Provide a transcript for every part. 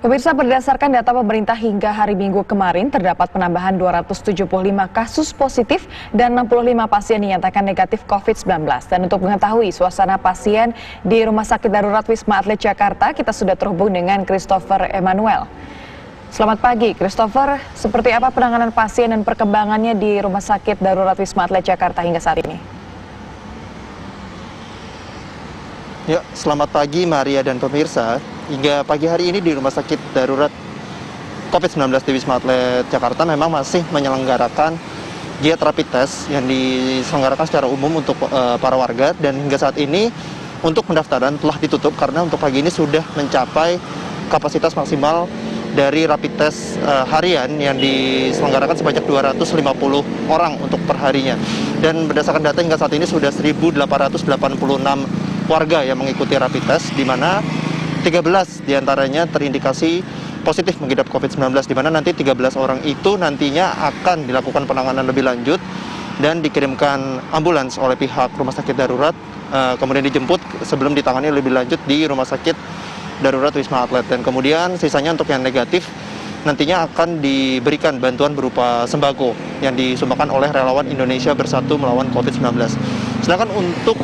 Pemirsa, berdasarkan data pemerintah hingga hari Minggu kemarin terdapat penambahan 275 kasus positif dan 65 pasien dinyatakan negatif COVID-19. Dan untuk mengetahui suasana pasien di Rumah Sakit Darurat Wisma Atlet Jakarta, kita sudah terhubung dengan Christopher Emmanuel. Selamat pagi, Christopher. Seperti apa penanganan pasien dan perkembangannya di Rumah Sakit Darurat Wisma Atlet Jakarta hingga saat ini? Ya, selamat pagi Maria dan pemirsa. Hingga pagi hari ini di Rumah Sakit Darurat COVID-19 di Wisma Atlet Jakarta memang masih menyelenggarakan giat rapid test yang diselenggarakan secara umum untuk para warga, dan hingga saat ini untuk pendaftaran telah ditutup karena untuk pagi ini sudah mencapai kapasitas maksimal dari rapid test harian yang diselenggarakan sebanyak 250 orang untuk perharinya. Dan berdasarkan data hingga saat ini sudah 1.886 warga yang mengikuti rapid test, di mana 13 diantaranya terindikasi positif mengidap COVID-19, di mana nanti 13 orang itu nantinya akan dilakukan penanganan lebih lanjut dan dikirimkan ambulans oleh pihak Rumah Sakit Darurat, kemudian dijemput sebelum ditangani lebih lanjut di Rumah Sakit Darurat Wisma Atlet. Dan kemudian sisanya untuk yang negatif nantinya akan diberikan bantuan berupa sembako yang disumbangkan oleh relawan Indonesia Bersatu Melawan COVID-19. Sedangkan untuk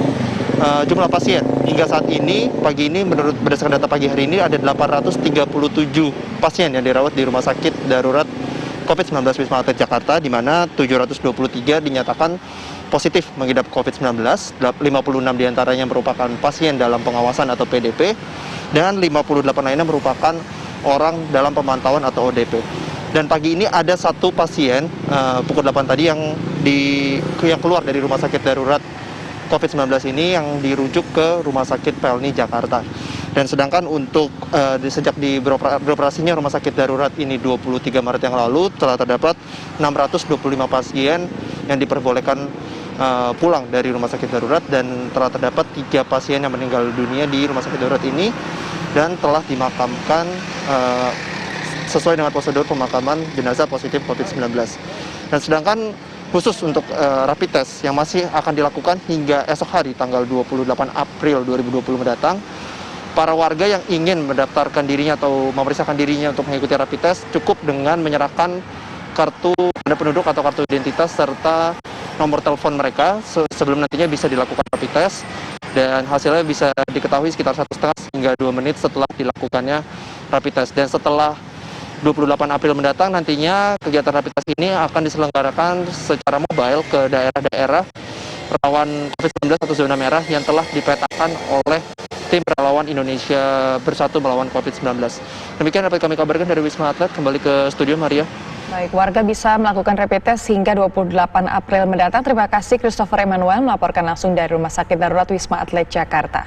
jumlah pasien hingga saat ini, pagi ini berdasarkan data pagi hari ini ada 837 pasien yang dirawat di Rumah Sakit Darurat COVID-19 Wisma Atlet Jakarta, di mana 723 dinyatakan positif mengidap COVID-19, 56 diantaranya merupakan pasien dalam pengawasan atau PDP, dan 58 lainnya merupakan orang dalam pemantauan atau ODP. Dan pagi ini ada satu pasien pukul 8 tadi yang keluar dari Rumah Sakit Darurat COVID-19 ini yang dirujuk ke Rumah Sakit Pelni Jakarta. Dan sedangkan untuk sejak beroperasinya Rumah Sakit Darurat ini 23 Maret yang lalu telah terdapat 625 pasien yang diperbolehkan pulang dari Rumah Sakit Darurat, dan telah terdapat 3 pasien yang meninggal dunia di Rumah Sakit Darurat ini dan telah dimakamkan sesuai dengan prosedur pemakaman jenazah positif COVID-19. Dan sedangkan khusus untuk rapid test yang masih akan dilakukan hingga esok hari tanggal 28 April 2020 mendatang, para warga yang ingin mendaftarkan dirinya atau memeriksakan dirinya untuk mengikuti rapid test cukup dengan menyerahkan kartu tanda penduduk atau kartu identitas serta nomor telepon mereka sebelum nantinya bisa dilakukan rapid test, dan hasilnya bisa diketahui sekitar 1,5 hingga 2 menit setelah dilakukannya rapid test. Dan setelah 28 April mendatang nantinya kegiatan rapid test ini akan diselenggarakan secara mobile ke daerah-daerah rawan COVID-19 atau zona merah yang telah dipetakan oleh tim relawan Indonesia Bersatu Melawan COVID-19. Demikian dapat kami kabarkan dari Wisma Atlet. Kembali ke studio, Maria. Baik, warga bisa melakukan rapid test hingga 28 April mendatang. Terima kasih Christopher Emmanuel melaporkan langsung dari Rumah Sakit Darurat Wisma Atlet Jakarta.